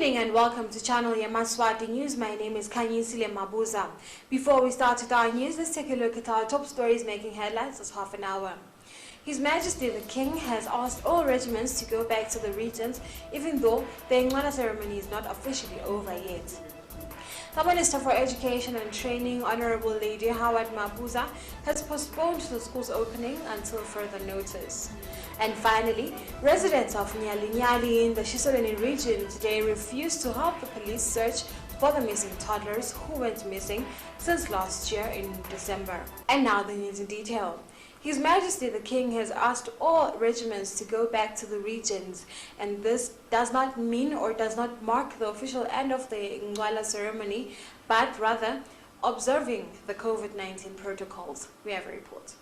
evening and welcome to Channel Yemaswati News. My name is Kanyisile Mabuza. Before we start with our news, let's take a look at our top stories making headlines this half an hour. His Majesty the King has asked all regiments to go back to the regions, even though the Ngwana ceremony is not officially over yet. The Minister for Education and Training, Honorable Lady Howard Mabuza, has postponed the school's opening until further notice. And finally, residents of Nyali in the Shiselweni region today refused to help the police search for the missing toddlers who went missing since last year in December. And now the news in detail. His Majesty the King has asked all regiments to go back to the regions, and this does not mean or does not mark the official end of the Ngwala ceremony, but rather observing the COVID-19 protocols. We have a report.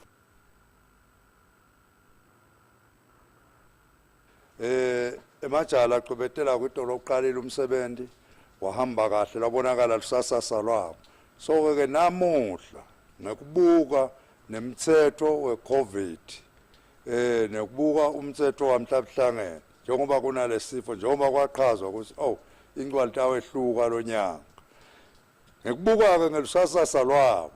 Emajala qhubetela kwidolo lokuqalile umsebenzi wahamba kahle labonakala lusasasa lwabo. So ke namuhla ngekubuka nemthetho weCovid nekubuka umthetho wamhlabuhlangene njengoba kunalesifo njengoba kwaqhazwa ukuthi ingcwalita wehluka lonyaka ngekubuka ke ngelusasasa lwabo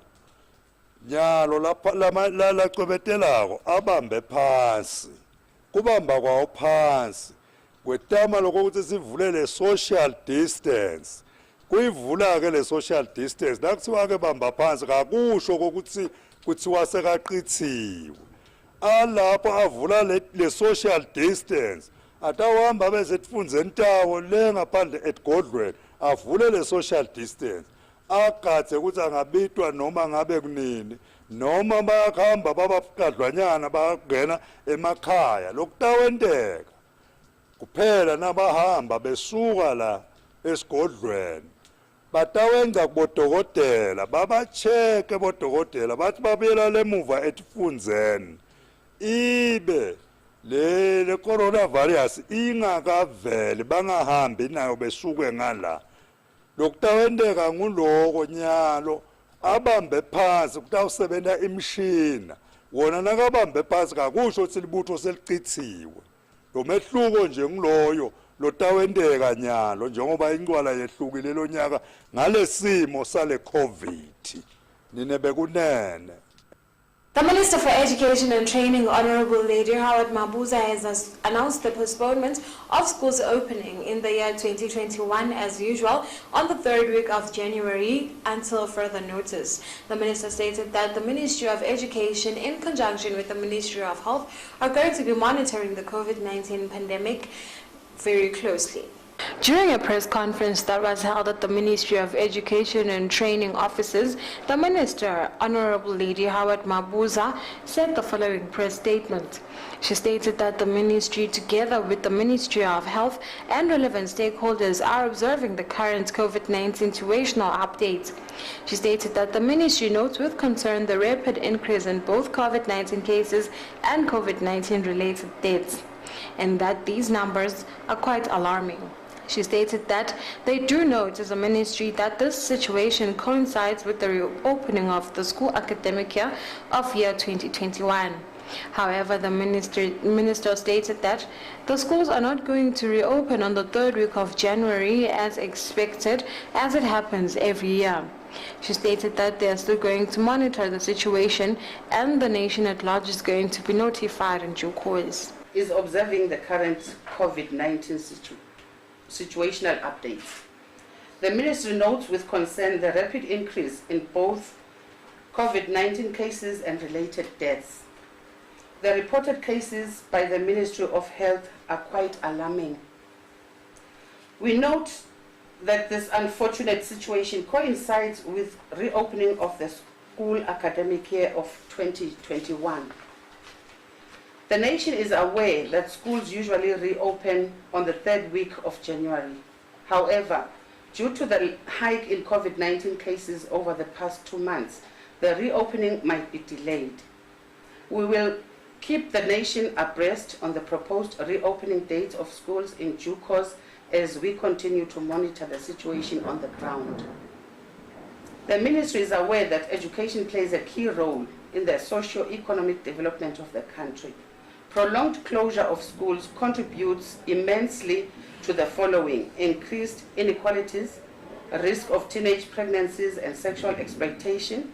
nyalo lapha la qhubetelayo abambe phansi kubamba kwawo phansi kwetama lokuthi sivulele social distance kuyivula ke le social distance nakuthiwa ke bamba phansi kakusho ukuthi kuthiwa sekaqithiwe alapho avula le social distance atawahamba bese tifunze ntawo le ngaphandle eGodlweni avule le social distance agathe ukuthi angabitwa noma ngabe kunini noma bayahamba babaqadlwanyana bayangena emakhaya lokutawenteka kuphela nabahamba besuka la esigodlweni batawenza kubodokotela babacheke bodokotela bathi babuyela lemuva etifunzeni ibe le coronavirus ingakaveli bangahambi nayo besuke ngala lokutawenteka nguloko nyalo abambe phansi kutawusebenza imishina wona nakabambe phansi kakusho ukuthi libutho selicithiwe lo mehluko nje ngiloyo lotawenteka nyalo njengoba ingcwala yehlukile lo nyaka ngalesimo sale COVID nine bekunene. The Minister for Education and Training, Honorable Lady Howard Mabuza, has announced the postponement of schools opening in the year 2021 as usual on the third week of January until further notice. The Minister stated that the Ministry of Education, in conjunction with the Ministry of Health, are going to be monitoring the COVID-19 pandemic very closely. During a press conference that was held at the Ministry of Education and Training offices, the Minister, Honorable Lady Howard Mabuza, said the following press statement. She stated that the Ministry, together with the Ministry of Health and relevant stakeholders, are observing the current COVID-19 situational updates. She stated that the Ministry notes with concern the rapid increase in both COVID-19 cases and COVID-19 related deaths, and that these numbers are quite alarming. She stated that they do note as a ministry that this situation coincides with the reopening of the school academic year of year 2021. However, the minister stated that the schools are not going to reopen on the third week of January as expected, as it happens every year. She stated that they are still going to monitor the situation and the nation at large is going to be notified in due course. Is observing the current COVID-19 situational updates. The Ministry notes with concern the rapid increase in both COVID-19 cases and related deaths. The reported cases by the Ministry of Health are quite alarming. We note that this unfortunate situation coincides with reopening of the school academic year of 2021. The nation is aware that schools usually reopen on the third week of January. However, due to the hike in COVID-19 cases over the past 2 months, the reopening might be delayed. We will keep the nation abreast on the proposed reopening date of schools in due course as we continue to monitor the situation on the ground. The Ministry is aware that education plays a key role in the socio-economic development of the country, Prolonged closure of schools contributes immensely to the following: increased inequalities, risk of teenage pregnancies and sexual exploitation,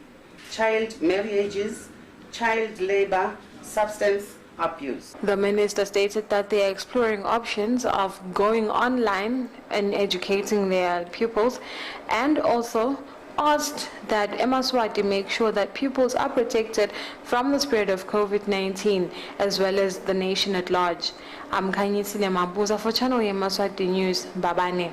child marriages, child labor, substance abuse. The minister stated that they are exploring options of going online and educating their pupils, and also asked that Yemaswati make sure that pupils are protected from the spread of COVID-19 as well as the nation at large. I'm Kanyisile Mabuza for Channel Yemaswati News, Babane.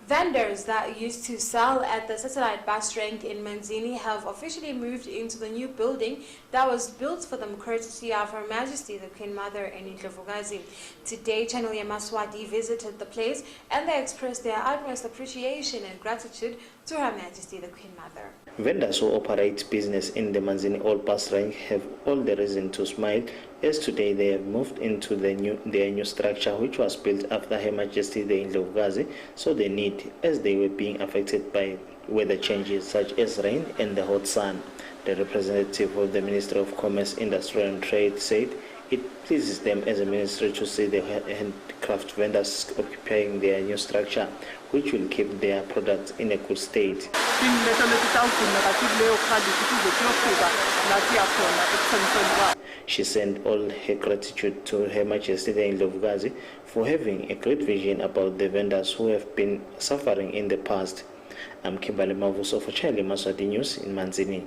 Vendors that used to sell at the satellite bus rank in Manzini have officially moved into the new building that was built for them courtesy of Her Majesty the Queen Mother in Ndlovukazi. Today, Channel Yemaswati visited the place and they expressed their utmost appreciation and gratitude to Her Majesty the Queen Mother. Vendors who operate business in the Manzini Old Bus Rank have all the reason to smile, as today they have moved into their new structure, which was built after Her Majesty the Ndlovukazi, so they need, as they were being affected by weather changes such as rain and the hot sun. The representative of the Ministry of Commerce, Industry and Trade said it pleases them as a ministry to see the handcraft vendors occupying their new structure, which will keep their products in a good state. She sent all her gratitude to Her Majesty the Ndlovukazi for having a great vision about the vendors who have been suffering in the past. I'm Kimberly Mavuso for Channel Yemaswati News in Manzini.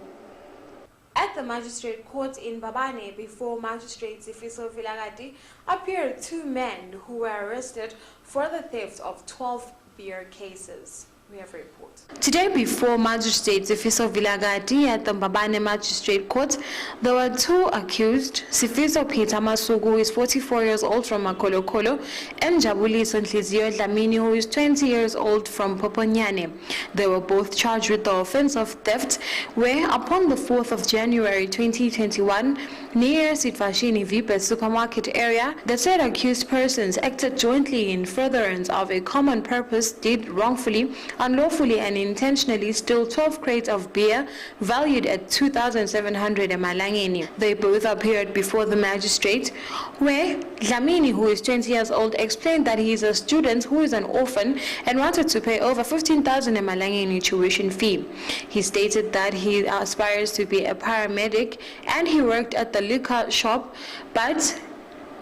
At the magistrate court in Babane, before Magistrate Sifiso Vilagati, appeared two men who were arrested for the theft of 12 beer cases. We have a report. Today, before Magistrate Sifiso Vilagati at the Babane Magistrate Court, there were two accused, Sifiso Peter Masugu, who is 44 years old from Makolokolo, and Jabuliso Nhlizio Dlamini, who is 20 years old from Poponyane. They were both charged with the offense of theft, where upon the 4th of January 2021, near Sitvashini Vipe supermarket area, the said accused persons acted jointly in furtherance of a common purpose, did wrongfully, unlawfully and intentionally stole 12 crates of beer valued at 2,700 emalangeni. They both appeared before the magistrate, where Dlamini, who is 20 years old, explained that he is a student who is an orphan and wanted to pay over 15,000 emalangeni tuition fee. He stated that he aspires to be a paramedic and he worked at the liquor shop, but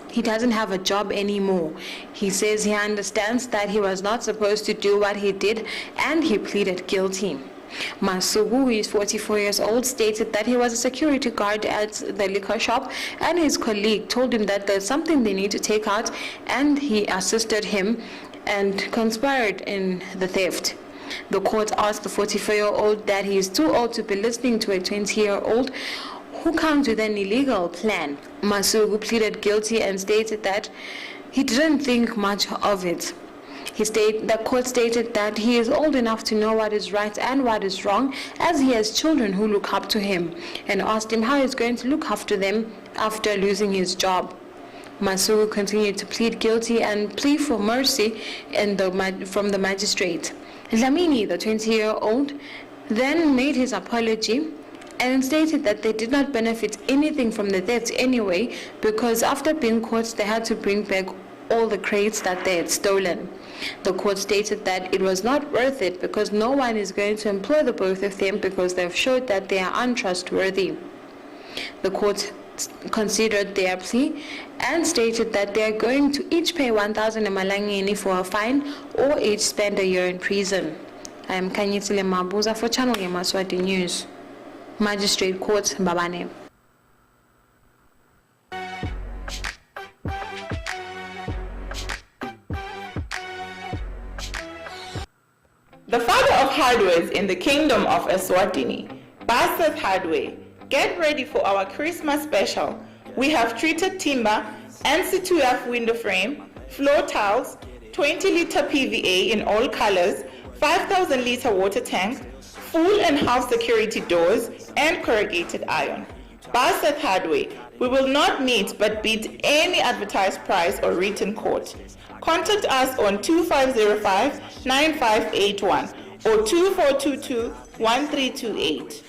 he doesn't have a job anymore. He says he understands that he was not supposed to do what he did and he pleaded guilty. Masugu, who is 44 years old, stated that he was a security guard at the liquor shop and his colleague told him that there's something they need to take out and he assisted him and conspired in the theft. The court asked the 44-year-old that he is too old to be listening to a 20-year-old who comes with an illegal plan. Masugu pleaded guilty and stated that he didn't think much of it. The court stated that he is old enough to know what is right and what is wrong, as he has children who look up to him, and asked him how he's going to look after them after losing his job. Masugu continued to plead guilty and plead for mercy from the magistrate. Dlamini, the 20-year-old, then made his apology and stated that they did not benefit anything from the theft anyway, because after being caught they had to bring back all the crates that they had stolen. The court stated that it was not worth it because no one is going to employ the both of them because they've showed that they are untrustworthy. The court considered their plea and stated that they are going to each pay 1,000 emalangeni for a fine or each spend a year in prison. I am Kanyisile Mabuza for Channel Yemaswati News. Magistrate Court, Babane. The father of hardwares in the kingdom of Eswatini, Baseth Hardware, get ready for our Christmas special. We have treated timber, NC2F window frame, floor tiles, 20-liter PVA in all colors, 5,000-liter water tank, full and half security doors, and corrugated iron. Baseth Hardware, we will not meet but beat any advertised price or written quote. Contact us on 2505-9581 or 2422-1328.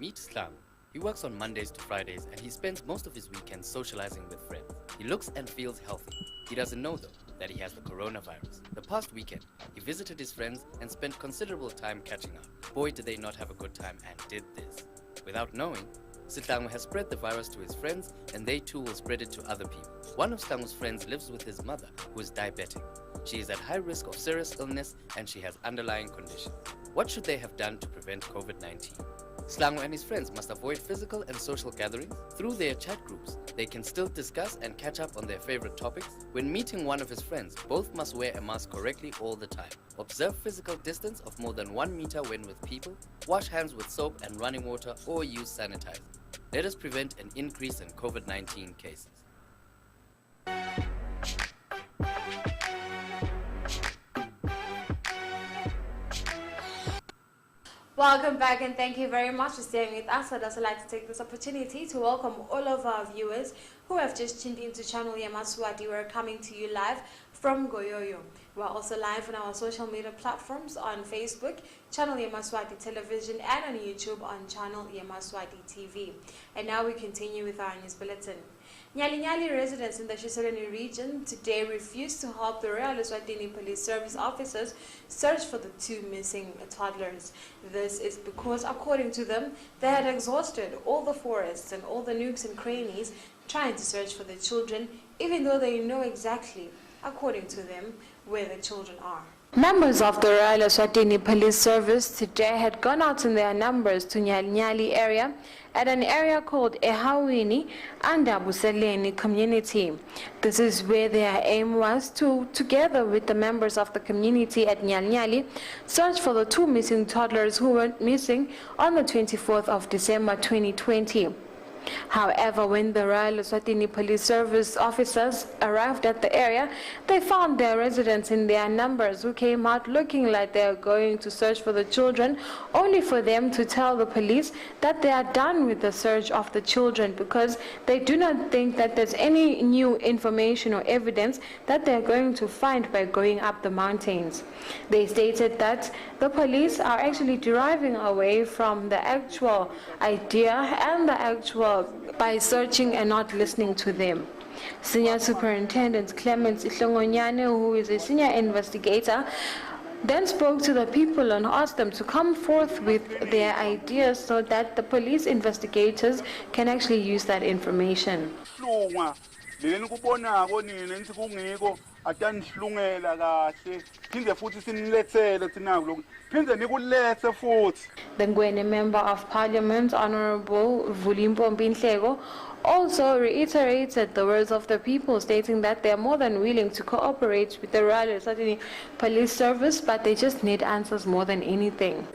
Meet Slang. He works on Mondays to Fridays and he spends most of his weekends socializing with friends. He looks and feels healthy. He doesn't know though that he has the coronavirus. The past weekend, he visited his friends and spent considerable time catching up. Boy, did they not have a good time and did this. Without knowing, Sihlangu has spread the virus to his friends and they too will spread it to other people. One of Sihlangu's friends lives with his mother, who is diabetic. She is at high risk of serious illness and she has underlying conditions. What should they have done to prevent COVID-19? Sihlangu and his friends must avoid physical and social gatherings. Through their chat groups, they can still discuss and catch up on their favorite topics. When meeting one of his friends, both must wear a mask correctly all the time. Observe physical distance of more than 1 meter when with people. Wash hands with soap and running water or use sanitizer. Let us prevent an increase in COVID-19 cases. Welcome back and thank you very much for staying with us. I'd also like to take this opportunity to welcome all of our viewers who have just tuned into channel Yemaswati. We're coming to you live from Goyoyo. We're also live on our social media platforms on Facebook, channel Yemaswati Television, and on YouTube on channel Yemaswati TV. And now we continue with our news bulletin. Nyali residents in the Shiselweni region today refused to help the Royal ESWATINI police service officers search for the 2 missing toddlers. This is because, according to them, they had exhausted all the forests and all the nooks and crannies trying to search for the children, even though they know exactly, according to them, where the children are. Members of the Royal ESWATINI Police Service today had gone out in their numbers to Nyali area at an area called Ehawini and Bulletin community. This is where their aim was to, together with the members of the community at Nyali, search for the 2 missing toddlers who went missing on the 24th of December 2020. However, when the Royal ESWATINI Police Service officers arrived at the area, they found their residents in their numbers who came out looking like they are going to search for the children, only for them to tell the police that they are done with the search of the children because they do not think that there's any new information or evidence that they're going to find by going up the mountains. They stated that the police are actually deriving away from the actual idea and the actual by searching and not listening to them. Senior Superintendent Clement Ihlongonyane, who is a senior investigator, then spoke to the people and asked them to come forth with their ideas so that the police investigators can actually use that information. The Ngwene Member of Parliament, Honorable Vulimpo Mpinhlego, also reiterated the words of the people, stating that they are more than willing to cooperate with the Royal ESWATINI Police Service, but they just need answers more than anything.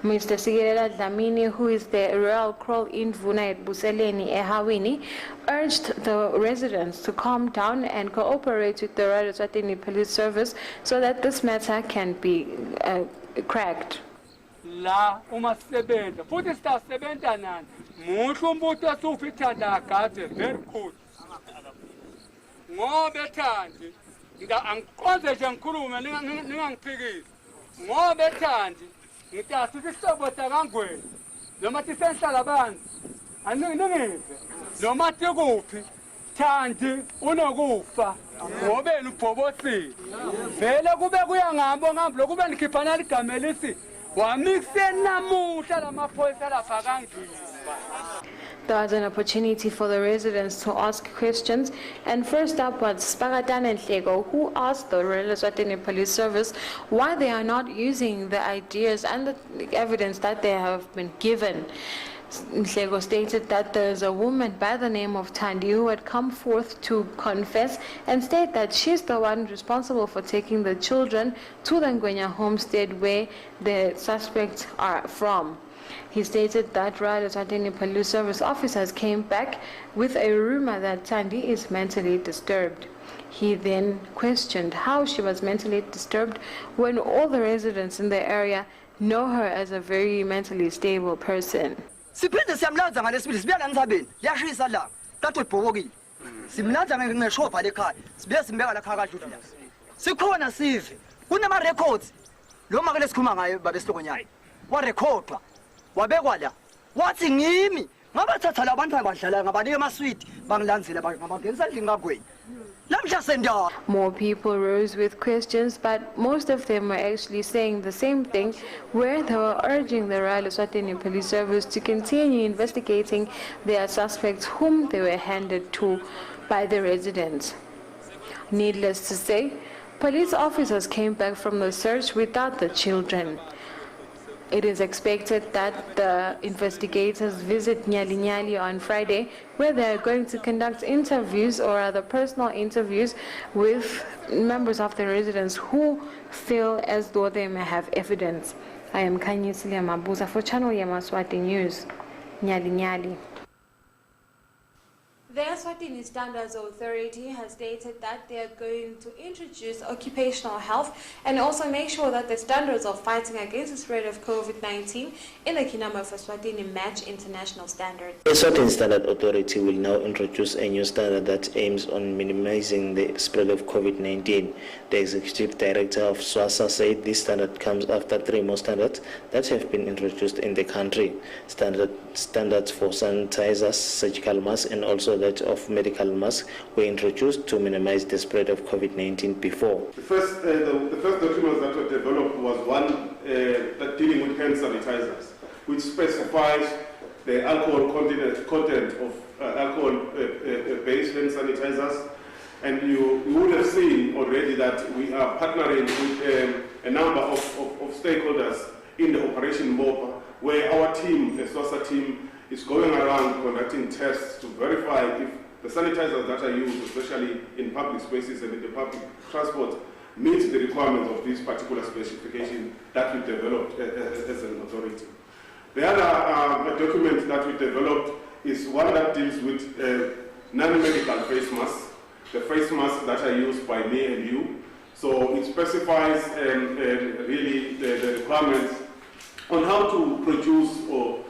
Mr. Sigelela Dlamini, who is the Royal Kroll Indvuna at Bulletin Ehawini, urged the residents to calm down and cooperate with the Royal ESWATINI Police Service so that this matter can be cracked. La umasebenza futhi siyasebenza nani muhle umuntu osufithanda agade very good ngoba ethandi angiqonde nje ngikhulume ningangiphikisi ngoba ethandi ngithatha isihlobo sakangwena noma sisenhlala banzi aningive noma tikuphi thandi unokufa ngobeni ubhobosile vele kube kuya ngabo ngambo lokube nikhiphana ligama elisi. There was an opportunity for the residents to ask questions, and first up was Spagatan Nhlego, who asked the Royal ESWATINI Police Service why they are not using the ideas and the evidence that they have been given. Nhlego stated that there is a woman by the name of Thandi who had come forth to confess and state that she's the one responsible for taking the children to the Ngwenya homestead where the suspects are from. He stated that Royal ESWATINI Police Service officers came back with a rumor that Thandi is mentally disturbed. He then questioned how she was mentally disturbed when all the residents in the area know her as a very mentally stable person. Siphinde siyamlanza ngalesibili sibuya lantsabeni liyashisa la tathi ibhokokile simlanza ngeshopha lekhaya sibuya simbeka la khaya kadludla sikhona sive kunama records lo makele sikhuluma ngayo babesilokonyana wa recordwa wabekwa la wathi ngimi ngabathatha labantu abadlala ngabanike amaswiti bangilandzela ngabangenisa endlini kakweni. More people rose with questions, but most of them were actually saying the same thing, where they were urging the Royal Eswatini Police Service to continue investigating their suspects whom they were handed to by the residents. Needless to say, police officers came back from the search without the children. It is expected that the investigators visit Nyali Nyali on Friday, where they are going to conduct interviews or other personal interviews with members of the residents who feel as though they may have evidence. I am Kanyisilia Mabuza for Channel Yemaswati News, Nyali Nyali. The Eswatini Standards Authority has stated that they are going to introduce occupational health and also make sure that the standards of fighting against the spread of COVID-19 in the Kingdom of Eswatini match international standards. The Eswatini Standard Authority will now introduce a new standard that aims on minimizing the spread of COVID-19. The Executive Director of SWASA said this standard comes after 3 more standards that have been introduced in the country. Standards for sanitizers, surgical masks, and also that of medical masks were introduced to minimize the spread of COVID-19 before. The first document that was developed was one that dealing with hand sanitizers, which specifies the alcohol content of alcohol-based hand sanitizers. And you would have seen already that we are partnering with a number of stakeholders in the Operation MOPA, where our team, the SWASA team, is going around conducting tests to verify if the sanitizers that are used, especially in public spaces and in the public transport, meet the requirements of this particular specification that we developed as an authority. The other document that we developed is one that deals with non-medical face masks, the face masks that are used by me and you. So it specifies really the requirements on how to produce or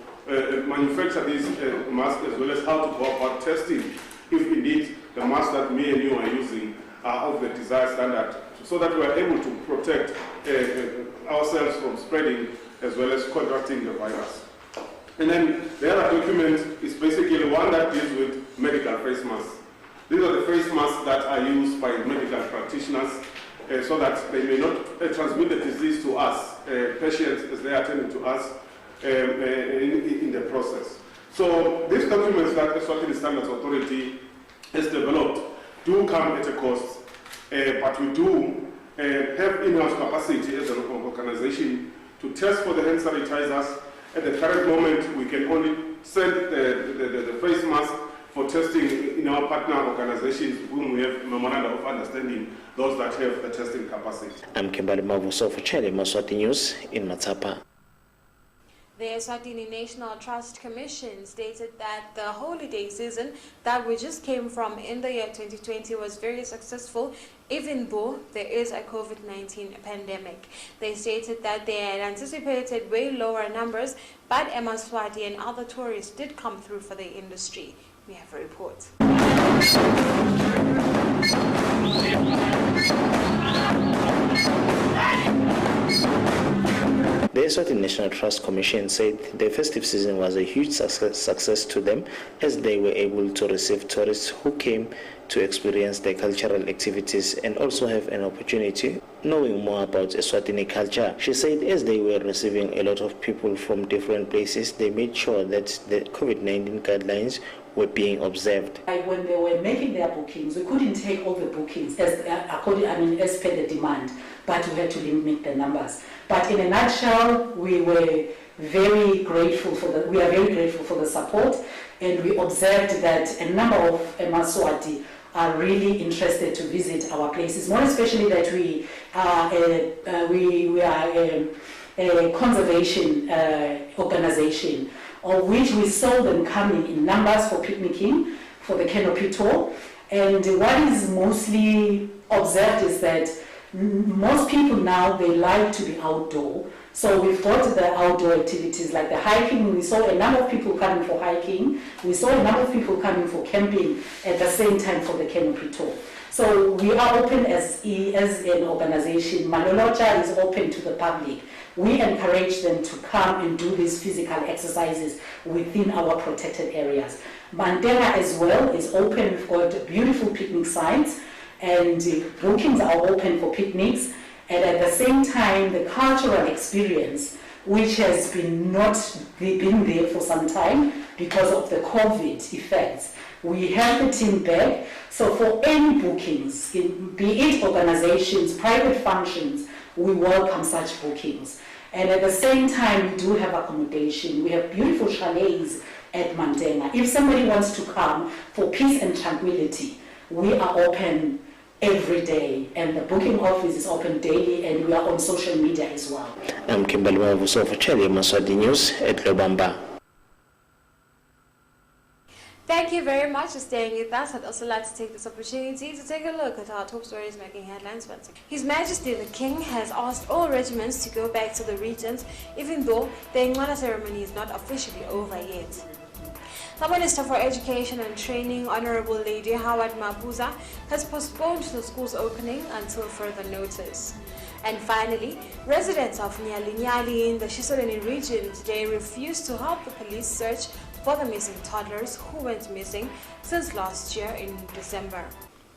manufacture these masks, as well as how to go about testing if indeed the masks that me and you are using are of the desired standard, so that we are able to protect ourselves from spreading as well as contracting the virus. And then the other document is basically one that deals with medical face masks. These are the face masks that are used by medical practitioners so that they may not transmit the disease to us, patients, as they are attending to us in the process. So these documents that the Eswatini Standards Authority has developed do come at a cost, but we do have in-house capacity as an organization to test for the hand sanitizers. At the current moment, we can only send the face mask for testing in our partner organizations, whom we have memorandum of understanding, those that have the testing capacity. I'm Kimberly Mavuso for Channel Yemaswati News in Matapa. The Eswatini National Trust Commission stated that the holiday season that we just came from in the year 2020 was very successful, even though there is a COVID-19 pandemic. They stated that they had anticipated way lower numbers, but Yemaswati and other tourists did come through for the industry. We have a report. The Eswatini National Trust Commission said the festive season was a huge success to them, as they were able to receive tourists who came to experience their cultural activities and also have an opportunity knowing more about Eswatini culture. She said as they were receiving a lot of people from different places, they made sure that the COVID-19 guidelines were being observed. When they were making their bookings, we couldn't take all the bookings as per the demand, but we had to limit the numbers. But in a nutshell, we are very grateful for the support, and we observed that a number of Yemaswati are really interested to visit our places, more especially that we are a conservation organization, of which we saw them coming in numbers for picnicking, for the canopy tour. And what is mostly observed is that most people now, they like to be outdoor. So we've got the outdoor activities like the hiking. We saw a number of people coming for hiking. We saw a number of people coming for camping at the same time for the canopy tour. So we are open as an organization. Malolocha is open to the public. We encourage them to come and do these physical exercises within our protected areas. Mantenga as well is open. We've got beautiful picnic sites, and bookings are open for picnics. And at the same time, the cultural experience, which has been there for some time because of the COVID effects. We have the team back, so for any bookings, be it organizations, private functions, we welcome such bookings. And at the same time, we do have accommodation. We have beautiful chalets at Mantenga. If somebody wants to come for peace and tranquility, we are open every day, and the booking office is open daily, and we are on social media as well. I'm Kimberly Mavuso for Yemaswati News at Lobamba. Thank you very much for staying with us. I'd also like to take this opportunity to take a look at our top stories making headlines once again. His Majesty the King has asked all regiments to go back to the regions, even though the Ingwana ceremony is not officially over yet. The Minister for Education and Training, Honorable Lady Howard Mabuza, has postponed the school's opening until further notice. And finally, residents of Nyali in the Shisoleni region today refused to help the police search for the missing toddlers who went missing since last year in December.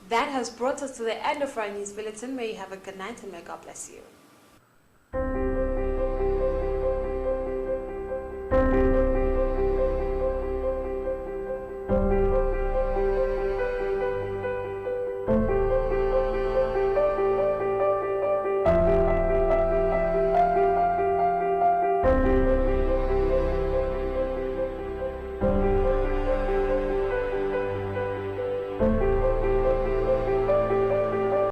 That has brought us to the end of our news bulletin. May you have a good night and may God bless you.